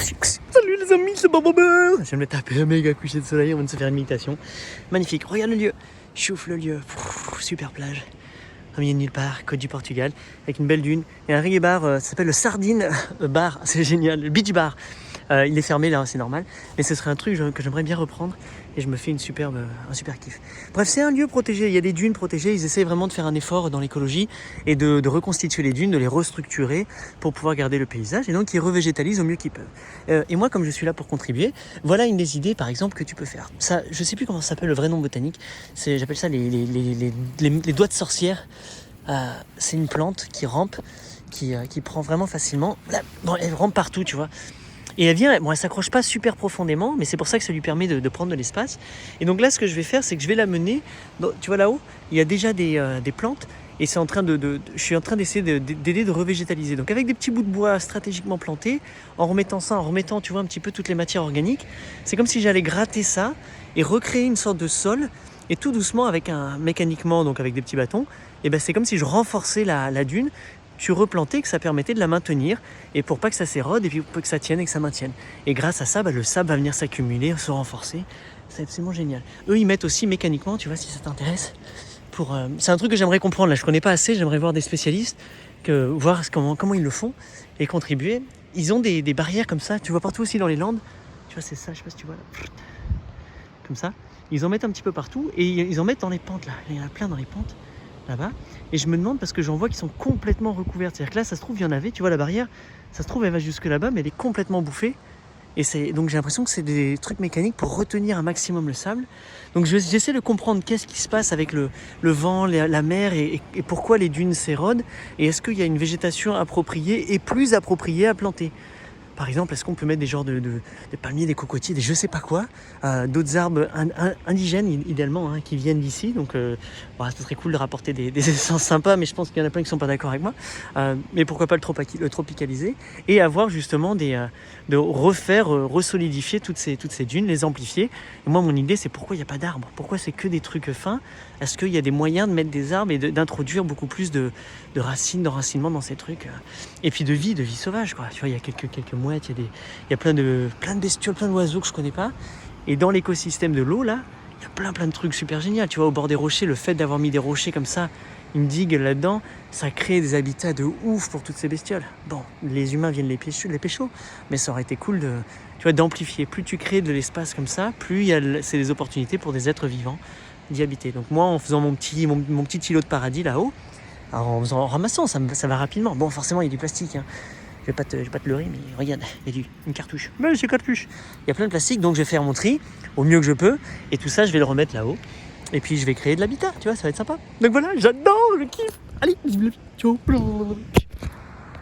Salut les amis, c'est Baba. Je viens de me taper un méga coucher de soleil, on vient de se faire une méditation. Magnifique, regarde le lieu. Chouffe le lieu. Super plage. Au milieu de nulle part, côte du Portugal, avec une belle dune. Et un reggae bar, ça s'appelle le Sardine Bar, c'est génial, le Beach Bar. Il est fermé là, c'est normal. Mais ce serait un truc que j'aimerais bien reprendre. Et je me fais un super kiff. Bref, c'est un lieu protégé, il y a des dunes protégées. Ils essaient vraiment de faire un effort dans l'écologie et de reconstituer les dunes, de les restructurer pour pouvoir garder le paysage. Et donc, ils revégétalisent au mieux qu'ils peuvent. Et moi, comme je suis là pour contribuer, voilà une des idées, par exemple, que tu peux faire. Ça, je sais plus comment ça s'appelle, le vrai nom botanique. J'appelle ça les doigts de sorcière. C'est une plante qui rampe, qui prend vraiment facilement. Là, bon, elle rampe partout, tu vois. Et elle vient, bon, elle s'accroche pas super profondément, mais c'est pour ça que ça lui permet de prendre de l'espace. Et donc là, ce que je vais faire, c'est que je vais la mener. Tu vois là-haut, il y a déjà des plantes, et c'est je suis en train d'essayer d'aider de revégétaliser. Donc avec des petits bouts de bois stratégiquement plantés, en remettant, tu vois, un petit peu toutes les matières organiques, c'est comme si j'allais gratter ça et recréer une sorte de sol. Et tout doucement, mécaniquement, donc avec des petits bâtons, et ben c'est comme si je renforçais la dune. Tu replantais, que ça permettait de la maintenir et pour pas que ça s'érode et puis pour que ça tienne et que ça maintienne. Et grâce à ça, le sable va venir s'accumuler, se renforcer. C'est absolument génial. Eux, ils mettent aussi mécaniquement, tu vois, si ça t'intéresse. C'est un truc que j'aimerais comprendre. Là, je connais pas assez. J'aimerais voir des spécialistes, voir comment ils le font et contribuer. Ils ont des barrières comme ça. Tu vois partout aussi dans les Landes. Tu vois, c'est ça. Je sais pas si tu vois là. Comme ça. Ils en mettent un petit peu partout et ils en mettent dans les pentes là. Il y en a plein dans les pentes. Là-bas, et je me demande parce que j'en vois qui sont complètement recouvertes, c'est-à-dire que là ça se trouve il y en avait, tu vois la barrière, ça se trouve elle va jusque là-bas mais elle est complètement bouffée et donc j'ai l'impression que c'est des trucs mécaniques pour retenir un maximum le sable. Donc j'essaie de comprendre qu'est-ce qui se passe avec le vent, la mer et pourquoi les dunes s'érodent et est-ce qu'il y a une végétation appropriée et plus appropriée à planter. Par exemple, est-ce qu'on peut mettre des genres de palmiers, des cocotiers, des je sais pas quoi, d'autres arbres indigènes idéalement qui viennent d'ici. Donc, ce serait cool de rapporter des essences sympas, mais je pense qu'il y en a plein qui sont pas d'accord avec moi. Mais pourquoi pas le tropicaliser et avoir justement de resolidifier toutes ces dunes, les amplifier. Et moi, mon idée, c'est pourquoi il n'y a pas d'arbres. Pourquoi c'est que des trucs fins. Est-ce qu'il y a des moyens de mettre des arbres et d'introduire beaucoup plus de racines, d'enracinement dans ces trucs et puis de vie sauvage, quoi. Tu vois, il y a quelques mouettes, il y a plein de bestioles, plein d'oiseaux que je connais pas. Et dans l'écosystème de l'eau, là, il y a plein de trucs super géniaux. Tu vois, au bord des rochers, le fait d'avoir mis des rochers comme ça, une digue là-dedans, ça crée des habitats de ouf pour toutes ces bestioles. Bon, les humains viennent les pécho, mais ça aurait été cool d'amplifier. Plus tu crées de l'espace comme ça, plus c'est des opportunités pour des êtres vivants d'y habiter. Donc moi, en faisant mon petit îlot de paradis là-haut, en ramassant, ça va rapidement. Bon, forcément, il y a du plastique. Je vais pas te leurrer, mais regarde, il y a une cartouche. Mais c'est cartouche. Il y a plein de plastique, donc je vais faire mon tri au mieux que je peux. Et tout ça, je vais le remettre là-haut. Et puis, je vais créer de l'habitat, tu vois, ça va être sympa. Donc voilà, j'adore, je kiffe. Allez, ciao.